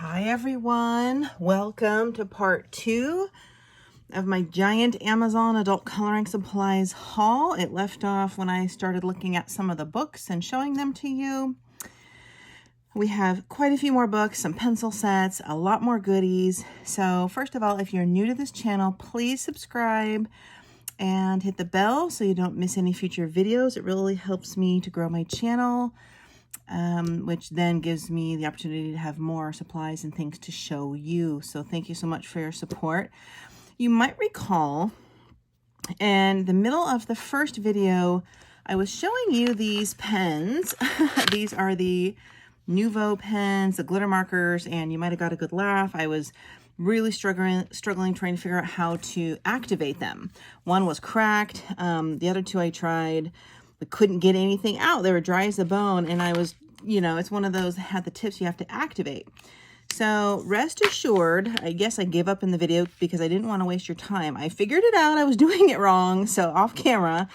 Hi everyone, welcome to part 2 of my giant Amazon adult coloring supplies haul. It left off when I started looking at some of the books and showing them to you. We have quite a few more books, some pencil sets, a lot more goodies. So first of all, if you're new to this channel, please subscribe and hit the bell so you don't miss any future videos. It really helps me to grow my channel. Which then gives me the opportunity to have more supplies and things to show you. So thank you so much for your support. You might recall in the middle of the first video, I was showing you these pens. These are the Nuvo Pens, the glitter markers, and you might have got a good laugh. I was really struggling trying to figure out how to activate them. One was cracked. The other two I tried, but couldn't get anything out. They were dry as a bone, and I was, it's one of those that had the tips you have to activate. So rest assured, I guess I gave up in the video because I didn't want to waste your time. I figured it out. I was doing it wrong. So off camera,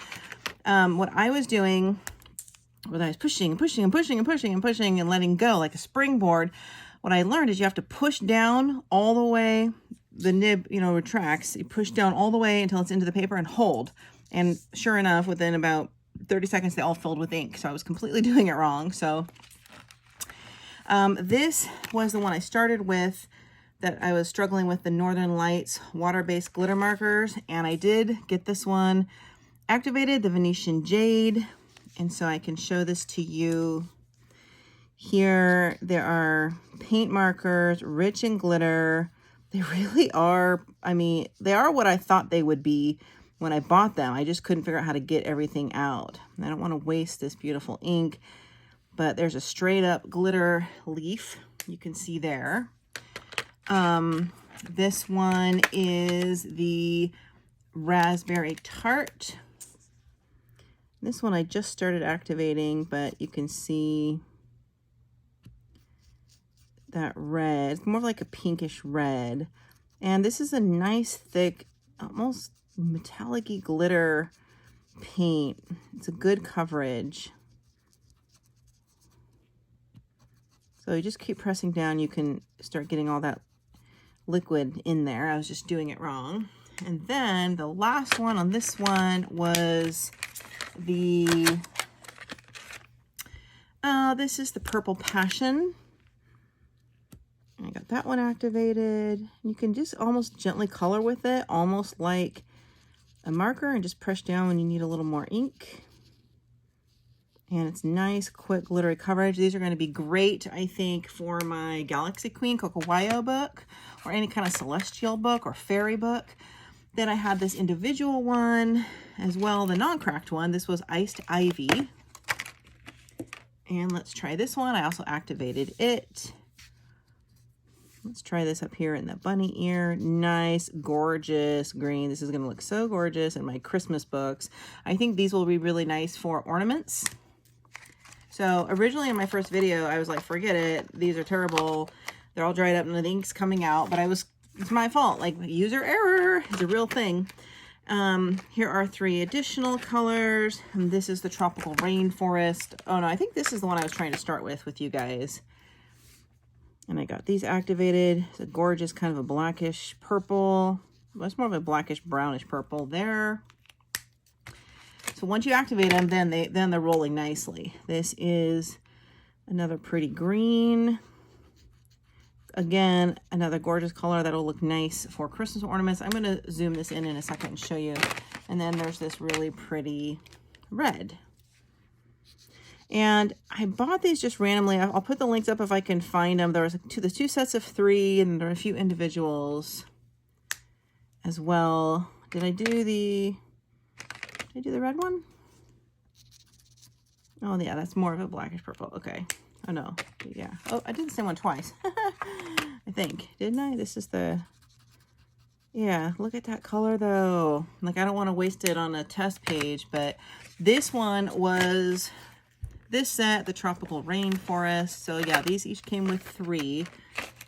what I was doing was I was pushing and letting go like a springboard. What I learned is you have to push down all the way. The nib, retracts. You push down all the way until it's into the paper and hold. And sure enough, within about 30 seconds, they all filled with ink. So I was completely doing it wrong. So this was the one I started with that I was struggling with, the Northern Lights water-based glitter markers. And I did get this one activated, the Venetian Jade. And so I can show this to you. Here, there are paint markers, rich in glitter. They really are, they are what I thought they would be when I bought them. I just couldn't figure out how to get everything out. I don't want to waste this beautiful ink, but there's a straight up glitter leaf you can see there. This one is the Raspberry Tart. This one I just started activating, but you can see that red. It's more like a pinkish red. And this is a nice thick, almost metallic-y glitter paint. It's a good coverage. So you just keep pressing down, you can start getting all that liquid in there. I was just doing it wrong. And then the last one on this one was the, this is the Purple Passion. I got that one activated. You can just almost gently color with it, almost like a marker, and just press down when you need a little more ink. And it's nice, quick, glittery coverage. These are going to be great, I think, for my Galaxy Queen Cocowayo book, or any kind of celestial book or fairy book. Then I had this individual one as well, the non-cracked one. This was Iced Ivy. And let's try this one. I also activated it. Let's try this up here in the bunny ear. Nice, gorgeous green. This is going to look so gorgeous in my Christmas books. I think these will be really nice for ornaments. So originally in my first video, I was like, forget it. These are terrible. They're all dried up and the ink's coming out. But it's my fault. Like, user error is a real thing. Here are 3 additional colors. And this is the Tropical Rainforest. Oh no, I think this is the one I was trying to start with you guys. And I got these activated. It's a gorgeous kind of a blackish purple. Well, it's more of a blackish brownish purple there. So once you activate them, then they're rolling nicely. This is another pretty green. Again, another gorgeous color that'll look nice for Christmas ornaments. I'm going to zoom this in a second and show you. And then there's this really pretty red. And I bought these just randomly. I'll put the links up if I can find them. There's 2 sets of 3, and there are a few individuals as well. Did I do the red one? Oh yeah, that's more of a blackish purple. Okay. Oh no. Yeah. Oh, I did the same one twice. I think. Didn't I? This is the... Yeah, look at that color though. Like, I don't want to waste it on a test page, but this one was... This set, the Tropical Rainforest. So yeah, these each came with 3.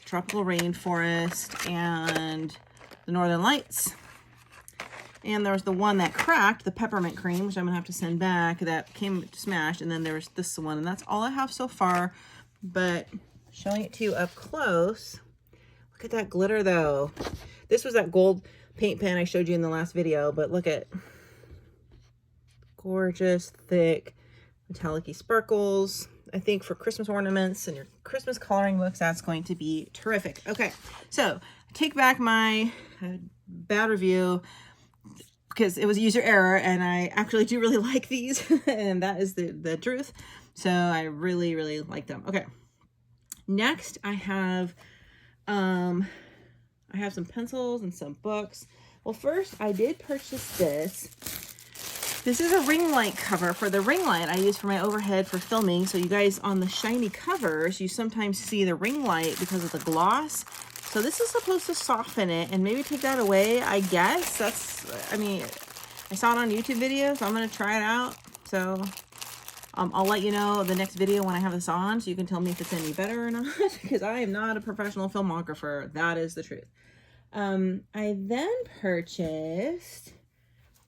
Tropical Rainforest and the Northern Lights. And there was the one that cracked, the Peppermint Cream, which I'm going to have to send back. That came smashed. And then there was this one. And that's all I have so far. But showing it to you up close. Look at that glitter though. This was that gold paint pen I showed you in the last video, but look at gorgeous, thick, metallic-y sparkles. I think for Christmas ornaments and your Christmas coloring books, that's going to be terrific. Okay, so I take back my bad review because it was user error, and I actually do really like these, and that is the truth. So I really, really like them. Okay, next I have some pencils and some books. Well, first I did purchase this. This is a ring light cover for the ring light I use for my overhead for filming. So you guys, on the shiny covers, you sometimes see the ring light because of the gloss. So this is supposed to soften it and maybe take that away, I guess. I mean, I saw it on YouTube videos, so I'm going to try it out. So I'll let you know the next video when I have this on, so you can tell me if it's any better or not, because I am not a professional filmographer. That is the truth. I then purchased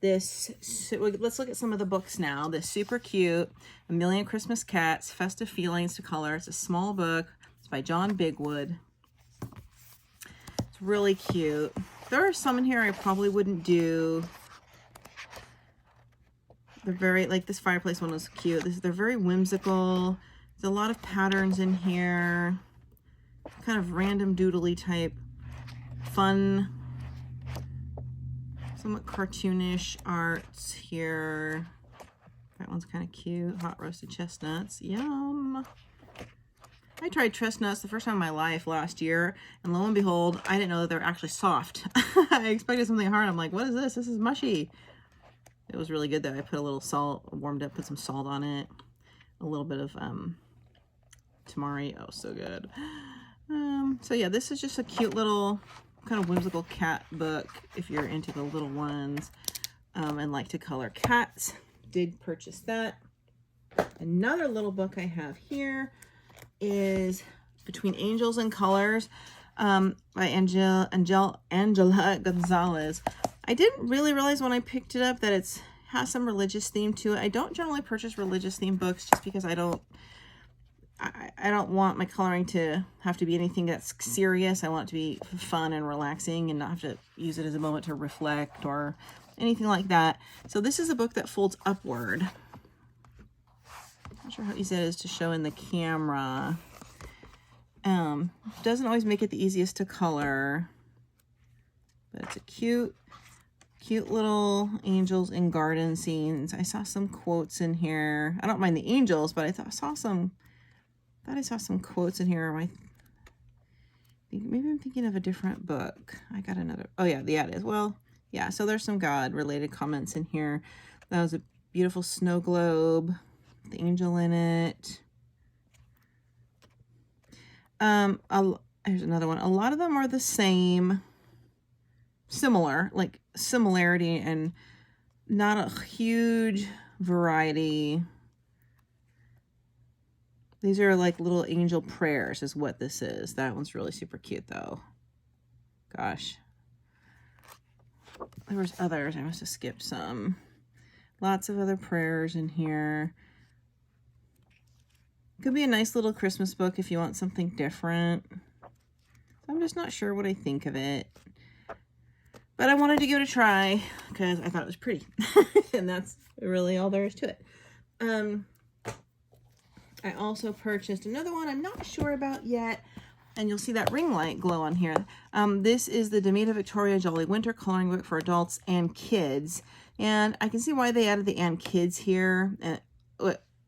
this, so let's look at some of the books now. This super cute A Million Christmas Cats, Festive Feelings to Color. It's a small book. It's by John Bigwood. It's really cute. There are some in here I probably wouldn't do. They're very, like this fireplace one was cute. They're very whimsical. There's a lot of patterns in here. Kind of random doodly type fun, somewhat cartoonish arts here. That one's kind of cute. Hot roasted chestnuts. Yum. I tried chestnuts the first time in my life last year, and lo and behold, I didn't know that they were actually soft. I expected something hard. I'm like, what is this? This is mushy. It was really good though. I put a little salt, warmed up, put some salt on it. A little bit of tamari. Oh, so good. So yeah, this is just a cute little kind of whimsical cat book if you're into the little ones and like to color cats. Did purchase that. Another little book I have here is Between Angels and Colors by Angela Gonzalez. I didn't really realize when I picked it up that it has some religious theme to it. I don't generally purchase religious themed books just because I don't want my coloring to have to be anything that's serious. I want it to be fun and relaxing and not have to use it as a moment to reflect or anything like that. So this is a book that folds upward. Not sure how easy it is to show in the camera. Doesn't always make it the easiest to color, but it's a cute little angels in garden scenes. I saw some quotes in here. I don't mind the angels, but I saw some quotes in here. Maybe I'm thinking of a different book. I got another. Oh yeah, it is. Well, yeah. So there's some God-related comments in here. That was a beautiful snow globe. The angel in it. Here's another one. A lot of them are the same, similar, like similarity, and not a huge variety. These are like little angel prayers is what this is. That one's really super cute though. Gosh. There was others. I must have skipped some. Lots of other prayers in here. Could be a nice little Christmas book if you want something different. I'm just not sure what I think of it. But I wanted to give it a try because I thought it was pretty. And that's really all there is to it. I also purchased another one I'm not sure about yet. And you'll see that ring light glow on here. This is the Demita Victoria Jolly Winter coloring book for adults and kids. And I can see why they added the and kids here.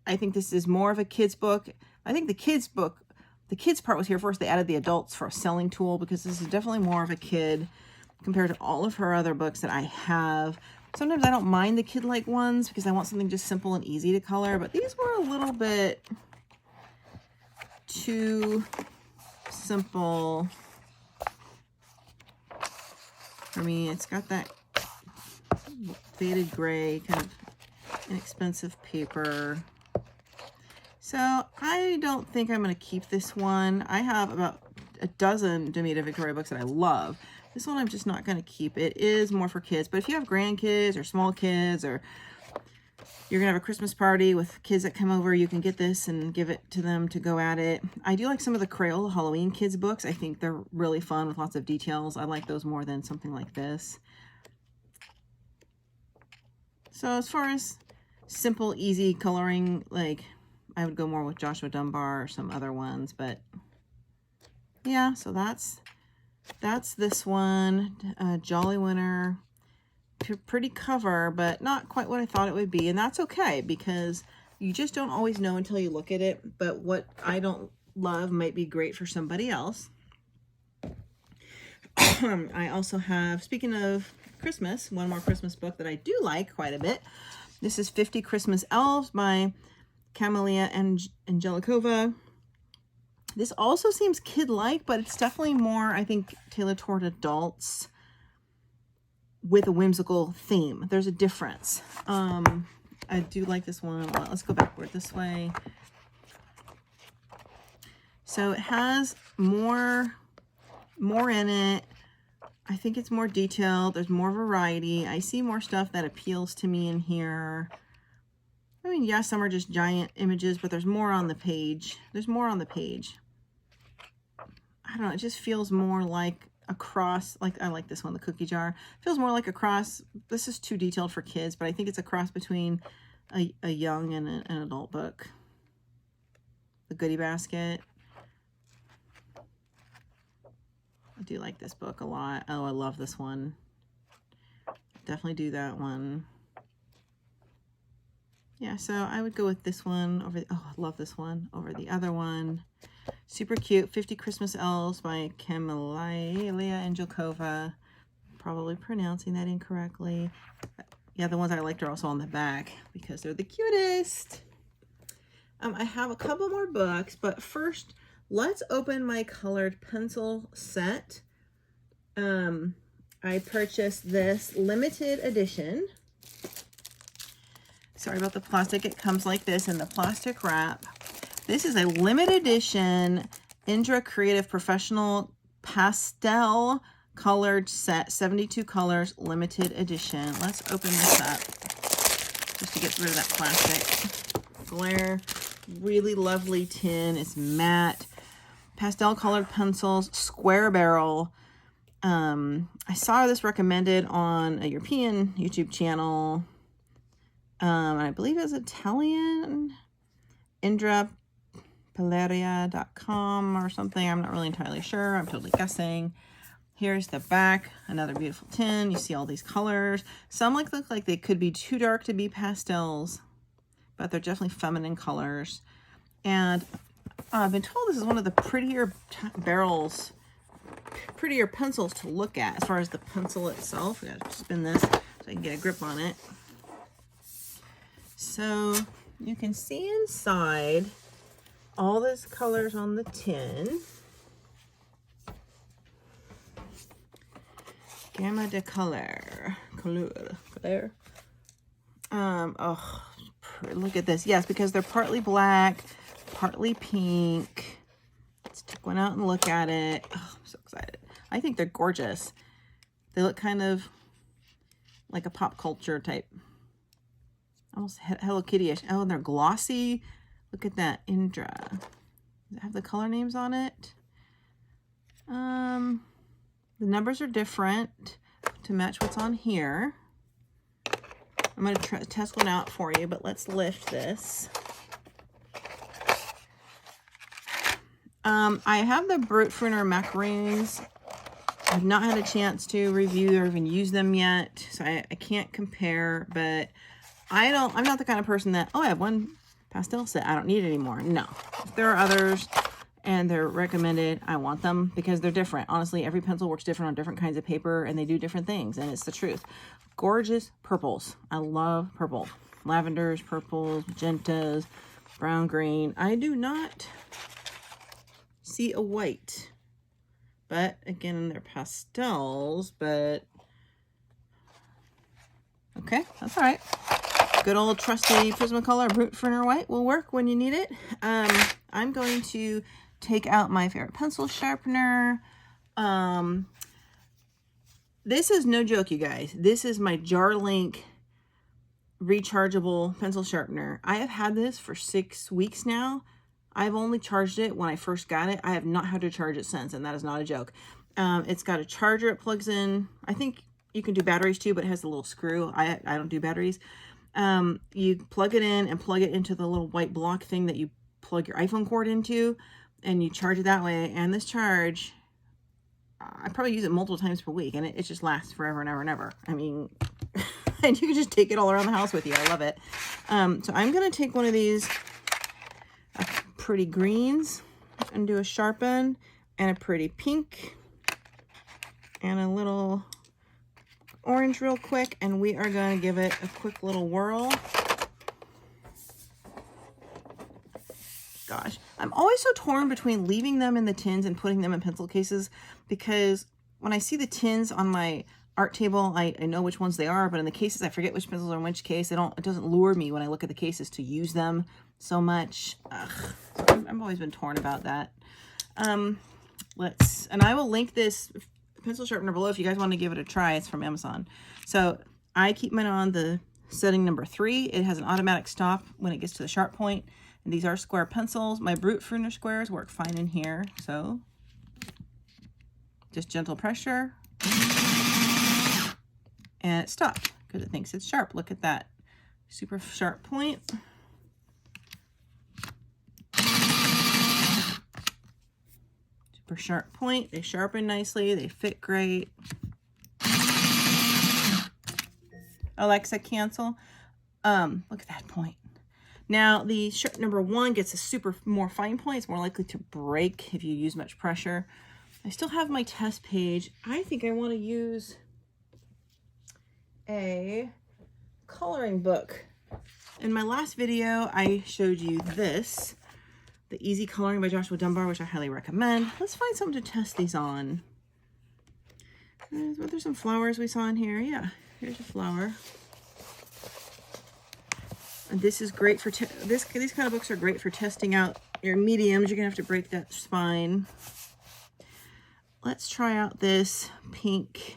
I think this is more of a kid's book. I think the kids part was here first. They added the adults for a selling tool because this is definitely more of a kid compared to all of her other books that I have. Sometimes I don't mind the kid-like ones because I want something just simple and easy to color, but these were a little bit too simple for me. It's got that faded gray, kind of inexpensive paper. So I don't think I'm going to keep this one. I have about a dozen Demita Victoria books that I love. This one I'm just not going to keep. It is more for kids, but if you have grandkids or small kids or you're gonna have a Christmas party with kids that come over, you can get this and give it to them to go at it. I do like some of the Crayola Halloween kids books. I think they're really fun with lots of details. I like those more than something like this. So as far as simple, easy coloring, like I would go more with Joshua Dunbar or some other ones, but yeah, so that's this one, Jolly Winter. Pretty cover, but not quite what I thought it would be, and that's okay because you just don't always know until you look at it. But what I don't love might be great for somebody else. I also have, speaking of Christmas, one more Christmas book that I do like quite a bit. This is 50 Christmas Elves by Camelia Angelikova. This also seems kid-like, but it's definitely more, I think, tailored toward adults with a whimsical theme. There's a difference. I do like this one. Well, let's go backward this way. So it has more in it. I think it's more detailed. There's more variety. I see more stuff that appeals to me in here. I mean, yeah, some are just giant images, but there's more on the page. There's more on the page. I don't know. It just feels more like a cross. Like, I like this one, the cookie jar. Feels more like a cross. This is too detailed for kids, but I think it's a cross between a young and an adult book. The Goodie Basket. I do like this book a lot. Oh, I love this one. Definitely do that one. Yeah, so I would go with this one over, oh, I love this one, over the other one. Super cute, 50 Christmas Elves by Camelia Angelikova. Probably pronouncing that incorrectly. Yeah, the ones I liked are also on the back because they're the cutest. I have a couple more books, but first, let's open my colored pencil set. I purchased this limited edition. Sorry about the plastic. It comes like this in the plastic wrap. This is a limited edition Indra Creative Professional Pastel Colored Set, 72 colors, limited edition. Let's open this up just to get rid of that plastic glare. Really lovely tin. It's matte. Pastel colored pencils, square barrel. I saw this recommended on a European YouTube channel. I believe it's Italian. indrapelleria.com or something. I'm not really entirely sure. I'm totally guessing. Here's the back. Another beautiful tin. You see all these colors. Some look like they could be too dark to be pastels, but they're definitely feminine colors. And I've been told this is one of the prettier barrels, prettier pencils to look at as far as the pencil itself. I gotta spin this so I can get a grip on it. So you can see inside all those colors on the tin. Gamma de color. Oh, look at this. Yes, because they're partly black, partly pink. Let's take one out and look at it. Oh, I'm so excited. I think they're gorgeous. They look kind of like a pop culture type, almost Hello Kitty-ish. Oh, and they're glossy. Look at that, Indra. Does it have the color names on it? The numbers are different to match what's on here. I'm going to test one out for you, but let's lift this. I have the Brute Fruiner macaroons. I've not had a chance to review or even use them yet, so I can't compare, but I'm not the kind of person that, oh, I have one pastel set, I don't need it anymore. No, if there are others and they're recommended, I want them because they're different. Honestly, every pencil works different on different kinds of paper and they do different things, and it's the truth. Gorgeous purples. I love purple. Lavenders, purples, magentas, brown, green. I do not see a white, but again, they're pastels, but okay, that's all right. Good old trusty Prismacolor Brute Fruiner white will work when you need it. I'm going to take out my favorite pencil sharpener. This is no joke, you guys. This is my Jar Link rechargeable pencil sharpener. I have had this for 6 weeks now. I've only charged it when I first got it. I have not had to charge it since, and that is not a joke. It's got a charger it plugs in. I think you can do batteries too, but it has a little screw. I don't do batteries. You plug it in and plug it into the little white block thing that you plug your iPhone cord into, and you charge it that way. And this charge, I probably use it multiple times per week, and it just lasts forever and ever and ever. I mean, and you can just take it all around the house with you. I love it. So I'm going to take one of these pretty greens and do a sharpen, and a pretty pink and a little orange real quick, and we are going to give it a quick little whirl. Gosh, I'm always so torn between leaving them in the tins and putting them in pencil cases, because when I see the tins on my art table, I know which ones they are, but in the cases I forget which pencils are in which case. It doesn't lure me when I look at the cases to use them so much. Ugh. So I've always been torn about that. And I will link this pencil sharpener below if you guys want to give it a try. It's from Amazon. So I keep mine on the setting number 3. It has an automatic stop when it gets to the sharp point. And these are square pencils. My brute Pruner squares work fine in here. So just gentle pressure. And it stopped because it thinks it's sharp. Look at that. Super sharp point. Super sharp point. They sharpen nicely. They fit great. Alexa, cancel. Look at that point. Now, the number 1 gets a more fine point. It's more likely to break if you use much pressure. I still have my test page. I think I want to use a coloring book. In my last video, I showed you this, the Easy Coloring by Joshua Dunbar, which I highly recommend. Let's find something to test these on. Were there some flowers we saw in here? Yeah, here's a flower. And this is great for, these kind of books are great for testing out your mediums. You're gonna have to break that spine. Let's try out this pink.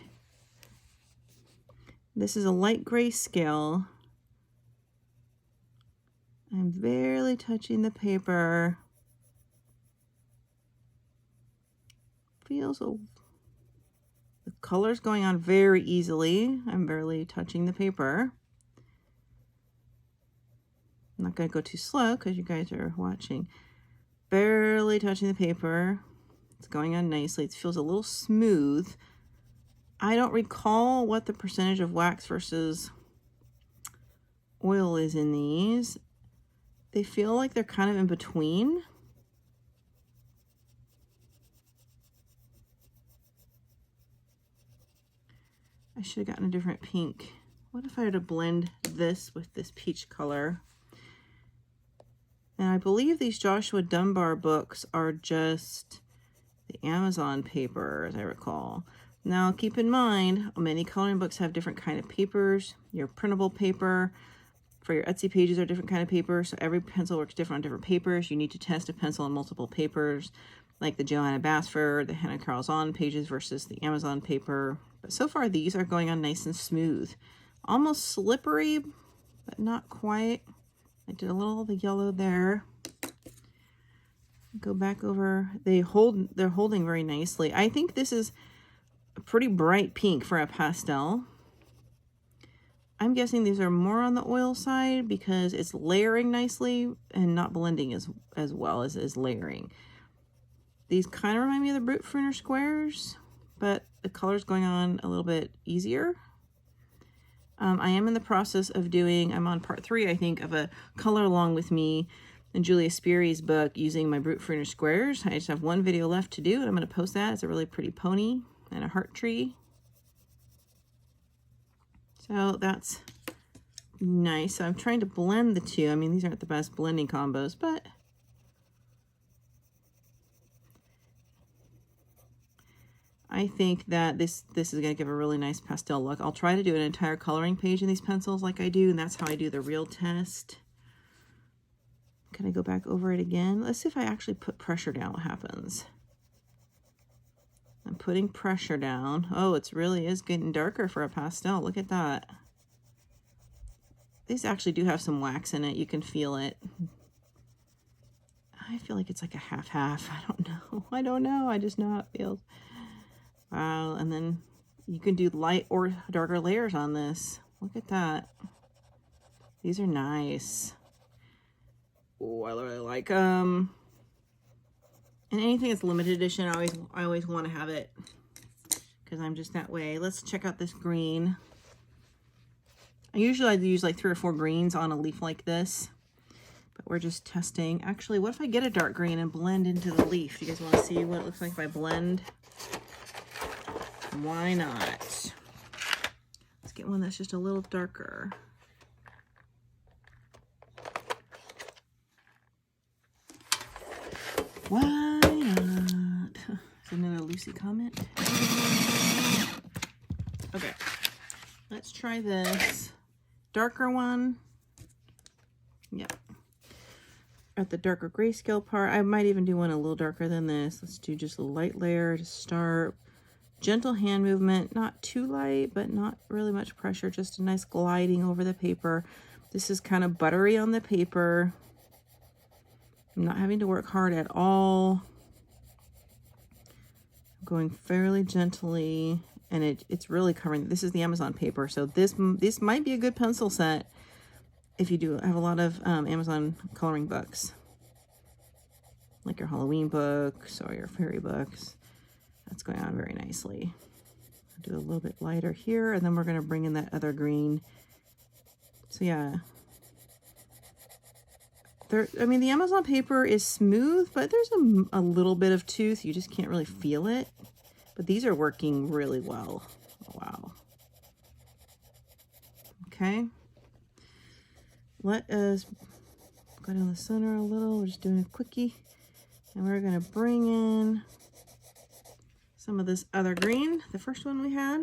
This is a light gray scale. I'm barely touching the paper. The color's going on very easily. I'm barely touching the paper. I'm not going to go too slow because you guys are watching. Barely touching the paper. It's going on nicely. It feels a little smooth. I don't recall what the percentage of wax versus oil is in these. They feel like they're kind of in between. I should have gotten a different pink. What if I were to blend this with this peach color? And I believe these Joshua Dunbar books are just the Amazon paper, as I recall. Now, keep in mind, many coloring books have different kind of papers. Your printable paper for your Etsy pages are different kind of paper, so every pencil works different on different papers. You need to test a pencil on multiple papers, like the Joanna Basford, the Hannah Carlzon pages versus the Amazon paper. But so far, these are going on nice and smooth. Almost slippery, but not quite. I did a little of the yellow there. Go back over. They're holding very nicely. I think this is a pretty bright pink for a pastel. I'm guessing these are more on the oil side because it's layering nicely and not blending as well as layering. These kind of remind me of the brute Pruner squares, but the color's going on a little bit easier. I am in the process of I'm on part 3, I think, of a color along with me in Julia Sperry's book using my brute Pruner squares. I just have one video left to do, and I'm going to post that. It's a really pretty pony and a heart tree. So that's nice. So I'm trying to blend the two. I mean, these aren't the best blending combos, but I think that this is going to give a really nice pastel look. I'll try to do an entire coloring page in these pencils like I do, and that's how I do the real test. Can I go back over it again? Let's see if I actually put pressure down, what happens. I'm putting pressure down. Oh, it really is getting darker for a pastel. Look at that. these actually do have some wax in it. You can feel it. I feel like it's like a half-half. I don't know. I just know how it feels. Wow. And then you can do light or darker layers on this. Look at that. These are nice. Oh, I really like them. And anything that's limited edition, I always want to have it because I'm just that way. Let's check out this green. Usually I'd use like 3 or 4 greens on a leaf like this, but we're just testing. Actually, what if I get a dark green and blend into the leaf? Do you guys want to see what it looks like if I blend? Why not? Let's get one that's just a little darker. Why not? Is another Lucy comment? Okay, let's try this darker one. Yep. At the darker grayscale part, I might even do one a little darker than this. Let's do just a light layer to start. Gentle hand movement, not too light, but not really much pressure, just a nice gliding over the paper. This is kind of buttery on the paper. I'm not having to work hard at all. I'm going fairly gently, and it's really covering. This is the Amazon paper, so this might be a good pencil set if you do have a lot of Amazon coloring books, like your Halloween books or your fairy books. That's going on very nicely. I'll do a little bit lighter here, and then we're going to bring in that other green. So yeah. I mean, the Amazon paper is smooth, but there's a little bit of tooth. You just can't really feel it. But these are working really well. Oh, wow. Okay. Let us go down the center a little. We're just doing a quickie. And we're going to bring in some of this other green, the first one we had.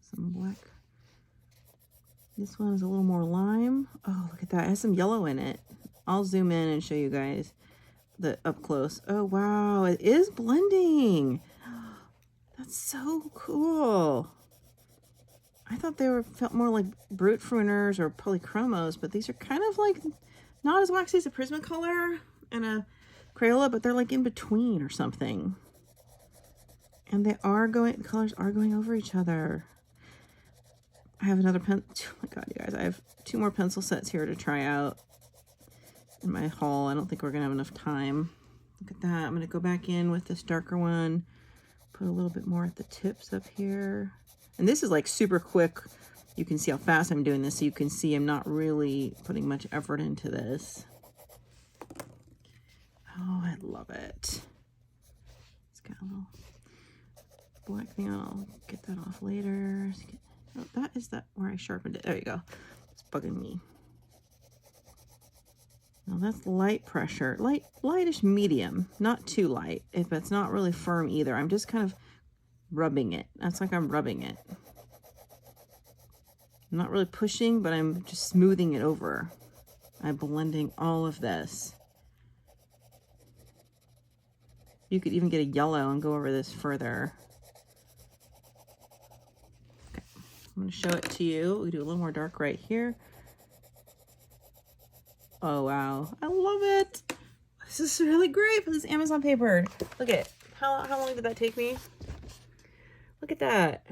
Some black. This one is a little more lime. Oh, look at that. It has some yellow in it. I'll zoom in and show you guys the up close. Oh, wow. It is blending. That's so cool. I thought they felt more like Brute Fruiners or Polychromos, but these are kind of like not as waxy as a Prismacolor and a Crayola, but they're like in between or something. And the colors are going over each other. I have another pen. Oh my God, you guys, I have 2 more pencil sets here to try out in my haul. I don't think we're gonna have enough time. Look at that. I'm gonna go back in with this darker one, put a little bit more at the tips up here. And this is like super quick. You can see how fast I'm doing this, so you can see I'm not really putting much effort into this. Oh, I love it. It's got a little black thing on. I'll get that off later. Oh, that is where I sharpened it. There you go. It's bugging me. Now that's light pressure. Lightish medium. Not too light. But it's not really firm either. I'm just kind of rubbing it. That's like I'm rubbing it. I'm not really pushing, but I'm just smoothing it over. I'm blending all of this. You could even get a yellow and go over this further. Okay, I'm going to show it to you. We do a little more dark right here. Oh, wow. I love it. This is really great for this Amazon paper. Look at how long did that take me? Look at that.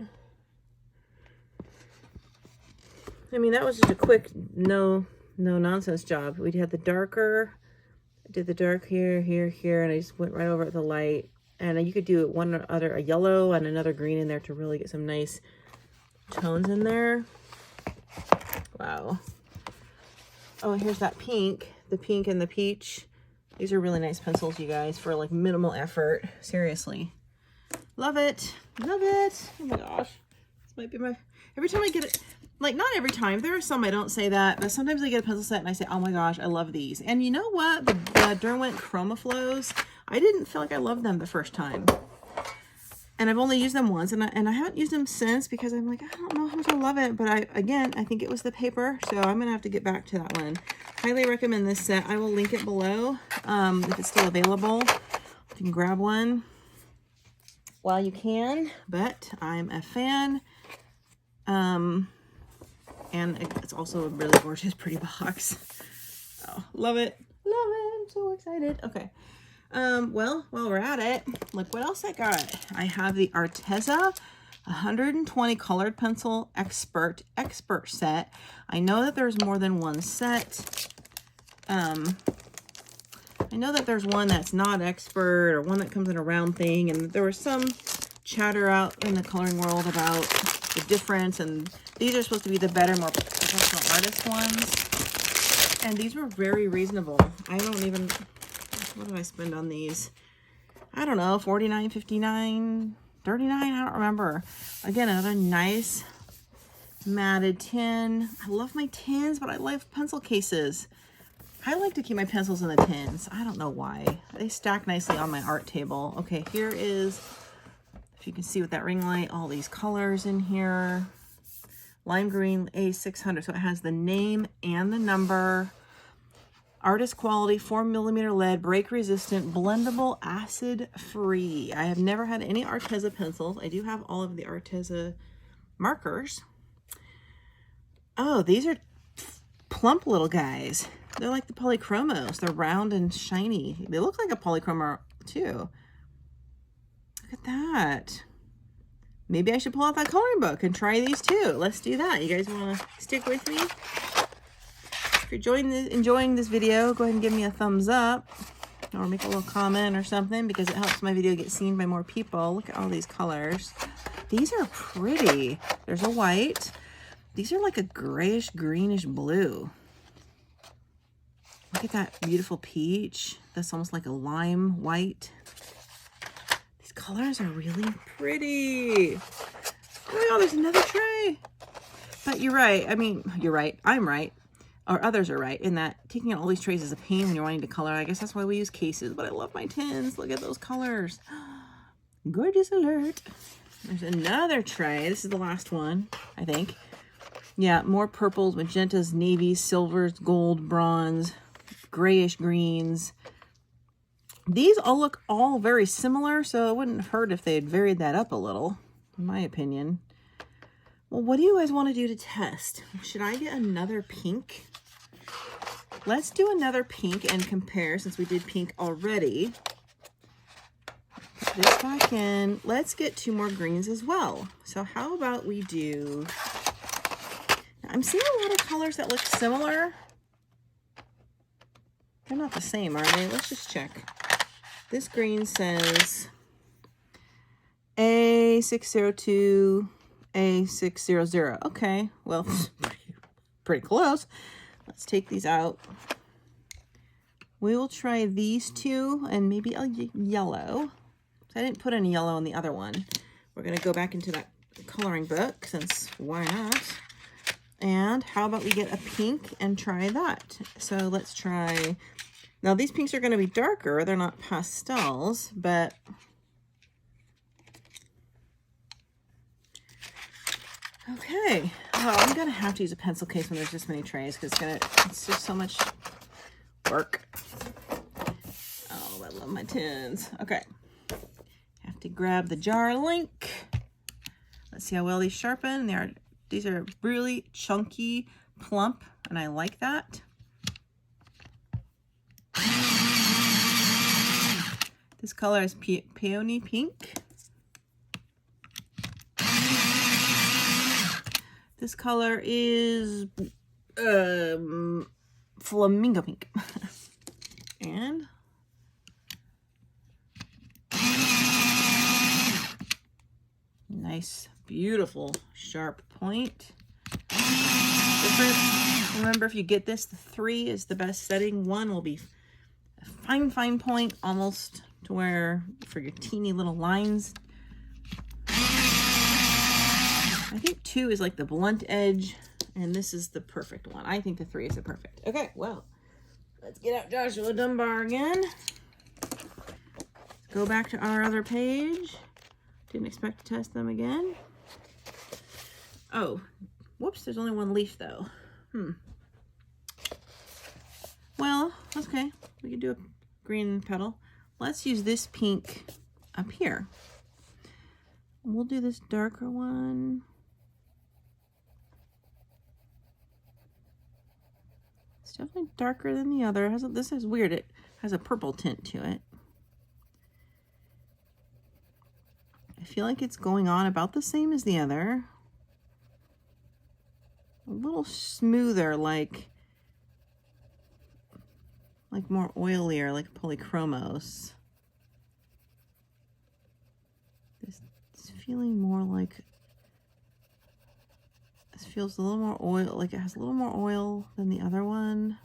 I mean, that was just a quick, no nonsense job. We had the darker, I did the dark here, and I just went right over at the light. And you could do a yellow and another green in there to really get some nice tones in there. Wow. Oh, and here's that pink, the pink and the peach. These are really nice pencils, you guys, for like minimal effort. Seriously. Love it. Love it. Oh my gosh. This might be every time I get it, like not every time. There are some I don't say that, but sometimes I get a pencil set and I say, oh my gosh, I love these. And you know what? The Derwent Chroma Flows, I didn't feel like I loved them the first time. And I've only used them once, and I haven't used them since because I'm like, I don't know how much I love it. But I think it was the paper, so I'm gonna have to get back to that one. Highly recommend this set. I will link it below if it's still available. You can grab one while you can, but I'm a fan And it's also a really gorgeous, pretty box. Oh, love it. Love it. I'm so excited. Okay. Well, while we're at it, look what else I got. I have the Arteza 120 colored pencil expert set. I know that there's more than one set. I know that there's one that's not expert or one that comes in a round thing, and there was some chatter out in the coloring world about the difference, and these are supposed to be the better, more professional artist ones, and these were very reasonable. I don't even, what did I spend on these? I don't know, $49, $59, $39, I don't remember. Again, another nice matted tin. I love my tins, but I love pencil cases. I like to keep my pencils in the tins. I don't know why. They stack nicely on my art table. Okay, here is, if you can see with that ring light, all these colors in here. Lime green A600, so it has the name and the number. Artist quality, 4mm lead, break resistant, blendable, acid free. I have never had any Arteza pencils. I do have all of the Arteza markers. Oh, these are plump little guys. They're like the polychromos. They're round and shiny. They look like a polychromo too. Look at that. Maybe I should pull out that coloring book and try these too. Let's do that. You guys want to stick with me? If you're enjoying this video, go ahead and give me a thumbs up or make a little comment or something, because it helps my video get seen by more people. Look at all these colors. These are pretty. There's a white. These are like a grayish, greenish blue. Look at that beautiful peach. That's almost like a lime white. These colors are really pretty. Oh my God, there's another tray. But you're right. I mean, you're right. I'm right. Or others are right in that taking out all these trays is a pain when you're wanting to color. I guess that's why we use cases, but I love my tins. Look at those colors. Gorgeous alert. There's another tray. This is the last one, I think. Yeah, more purples, magentas, navies, silvers, gold, bronze, grayish greens. These all look all very similar, so it wouldn't hurt if they had varied that up a little, in my opinion. Well, what do you guys want to do to test? Should I get another pink? Let's do another pink and compare, since we did pink already. Put this back in. Let's get 2 more greens as well. So how about we do... Now, I'm seeing a lot of colors that look similar. They're not the same, are they? Let's just check. This green says A602, A600. Okay, well, pretty close. Let's take these out. We will try these 2 and maybe a yellow. I didn't put any yellow in the other one. We're going to go back into that coloring book, since why not? And how about we get a pink and try that? So let's try... Now, these pinks are going to be darker. They're not pastels, but... Okay. Oh, I'm going to have to use a pencil case when there's this many trays, because it's just so much work. Oh, I love my tins. Okay. Have to grab the jar link. Let's see how well these sharpen. These are really chunky, plump, and I like that. This color is peony pink. This color is flamingo pink. And nice, beautiful, sharp point. Remember, if you get this, the 3 is the best setting. 1 will be a fine, fine point, almost to where for your teeny little lines. I think 2 is like the blunt edge, and this is the perfect one. I think the 3 is the perfect. Okay, well, let's get out Joshua Dunbar again. Let's go back to our other page. Didn't expect to test them again. Oh, whoops, there's only 1 leaf though. Well, okay, we could do a green petal. Let's use this pink up here. We'll do this darker one. It's definitely darker than the other. This is weird. It has a purple tint to it. I feel like it's going on about the same as the other. A little smoother, like more oilier, like polychromos. This is feeling more like, this feels a little more oil, like it has a little more oil than the other one.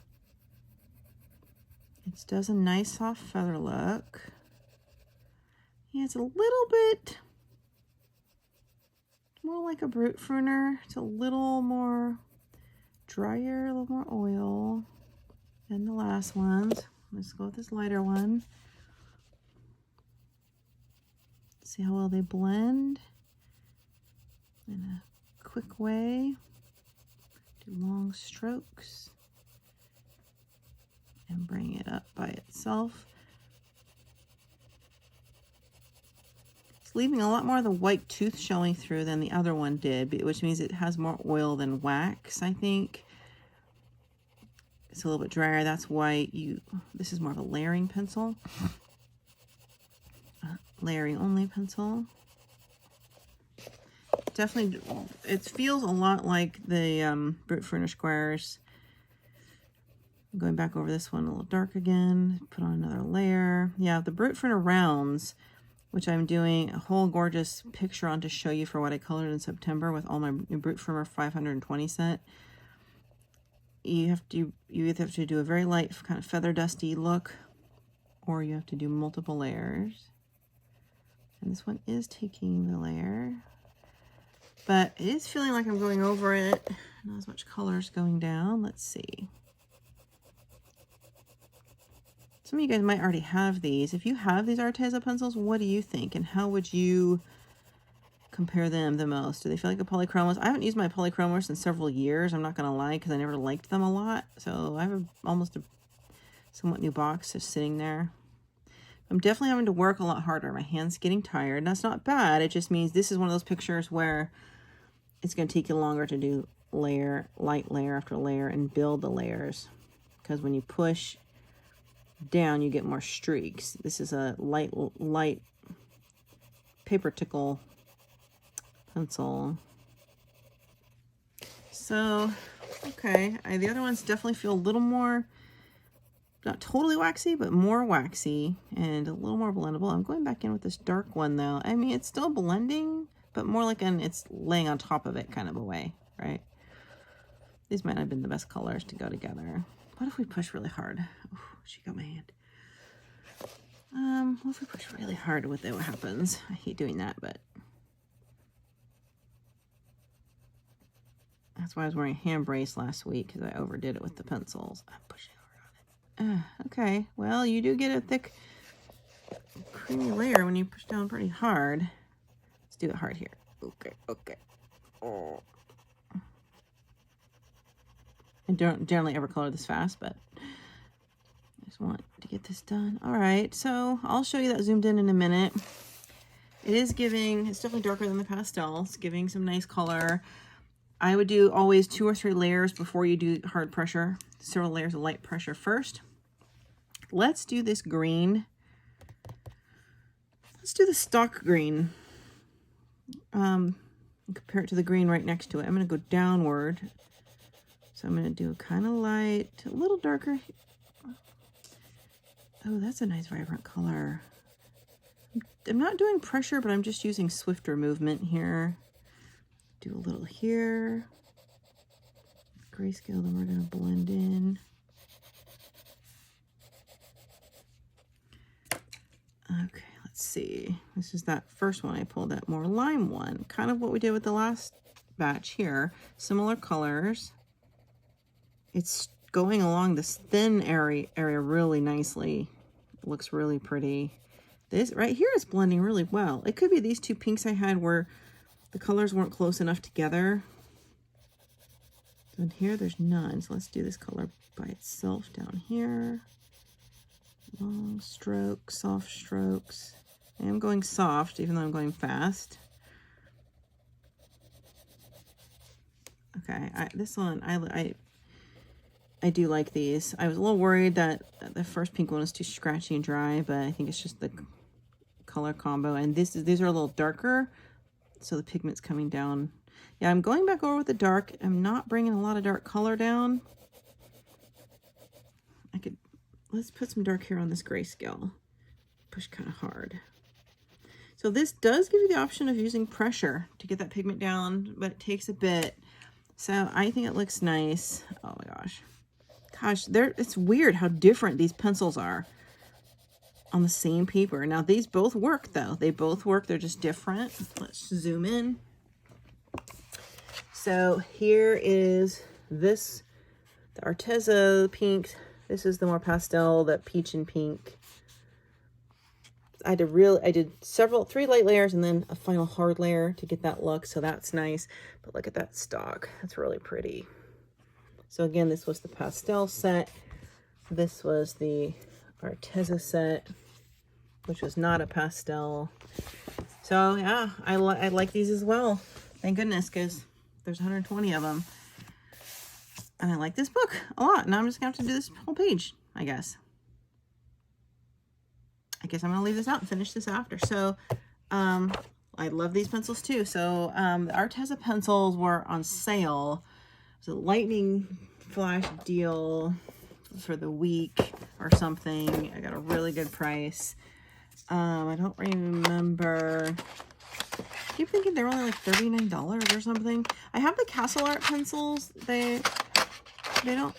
It does a nice soft feather look. Yeah, it's a little bit more like a brute pruner. It's a little more drier, a little more oil than the last ones. Let's go with this lighter one. See how well they blend in a quick way. Do long strokes and bring it up by itself. It's leaving a lot more of the white tooth showing through than the other one did, which means it has more oil than wax, I think. It's a little bit drier. That's why this is more of a layering pencil. Layering only pencil. Definitely, it feels a lot like the Brute Pruner Squares. I'm going back over this one a little dark again. Put on another layer. Yeah, the Brute Pruner Rounds, which I'm doing a whole gorgeous picture on to show you for what I colored in September with all my new Brute Pruner 520 set. You either have to do a very light kind of feather dusty look, or you have to do multiple layers. And this one is taking the layer, but it is feeling like I'm going over it. Not as much color is going down. Let's see. Some of you guys might already have these. If you have these Arteza pencils, what do you think? And how would you compare them the most? Do they feel like a polychromos? I haven't used my polychromos in several years. I'm not going to lie, because I never liked them a lot. So I have almost a somewhat new box just sitting there. I'm definitely having to work a lot harder. My hand's getting tired. And that's not bad. It just means this is one of those pictures where it's going to take you longer to do light layer after layer and build the layers. Because when you push down, you get more streaks. This is a light paper tickle pencil. So, okay. The other ones definitely feel a little more, not totally waxy, but more waxy and a little more blendable. I'm going back in with this dark one though. I mean, it's still blending, but more like it's laying on top of it kind of a way, right? These might not have been the best colors to go together. What if we push really hard? Oh, she got my hand. What if we push really hard with it? What happens? I hate doing that, but that's why I was wearing a hand brace last week, because I overdid it with the pencils. I'm pushing hard on it. Okay, well, you do get a thick, creamy layer when you push down pretty hard. Let's do it hard here. Okay, okay. Oh. I don't generally ever color this fast, but I just want to get this done. All right, so I'll show you that zoomed in a minute. It is giving, it's definitely darker than the pastel. It's giving some nice color. I would do always 2 or 3 layers before you do hard pressure. Several layers of light pressure first. Let's do this green. Let's do the stock green. Compare it to the green right next to it. I'm going to go downward. So I'm going to do kind of light, a little darker. Oh, that's a nice vibrant color. I'm not doing pressure, but I'm just using swifter movement here. Do a little here. Grayscale, then we're going to blend in. Okay, let's see. This is that first one I pulled, that more lime one. Kind of what we did with the last batch here. Similar colors. It's going along this thin area really nicely. It looks really pretty. This right here is blending really well. It could be these 2 pinks I had where the colors weren't close enough together. And here there's none. So let's do this color by itself down here. Long strokes, soft strokes. I am going soft, even though I'm going fast. Okay, this one, I do like these. I was a little worried that the first pink one was too scratchy and dry, but I think it's just the color combo. And these are a little darker, so the pigment's coming down. Yeah, I'm going back over with the dark. I'm not bringing a lot of dark color down. Let's put some dark here on this grayscale. Push kind of hard. So this does give you the option of using pressure to get that pigment down, but it takes a bit. So I think it looks nice. Oh my gosh. Gosh, it's weird how different these pencils are on the same paper. Now these both work though. They both work, they're just different. Let's zoom in. So here is this, the Arteza pink. This is the more pastel, the peach and pink. I did 3 light layers and then a final hard layer to get that look. So that's nice. But look at that stock. That's really pretty. So again, this was the pastel set. This was the Arteza set, which was not a pastel. So yeah, I like these as well. Thank goodness, because there's 120 of them. And I like this book a lot. Now I'm just gonna have to do this whole page, I guess. I'm gonna leave this out and finish this after. So I love these pencils too. So the Arteza pencils were on sale. It was a lightning flash deal for the week or something. I got a really good price. I don't remember. I keep thinking they were only like $39 or something. I have the Castle Art pencils. They don't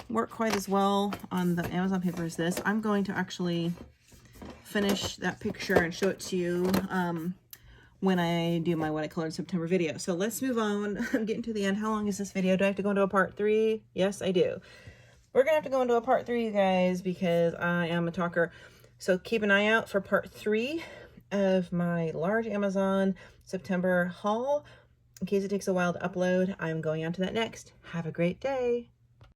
work quite as well on the Amazon paper as this. I'm going to actually finish that picture and show it to you when I do my What I Colored in September video. So let's move on. I'm getting to the end. How long is this video? Do I have to go into a part 3? Yes, I do. We're gonna have to go into a part 3, you guys, because I am a talker. So keep an eye out for part 3 of my large Amazon September haul. In case it takes a while to upload, I'm going on to that next. Have a great day.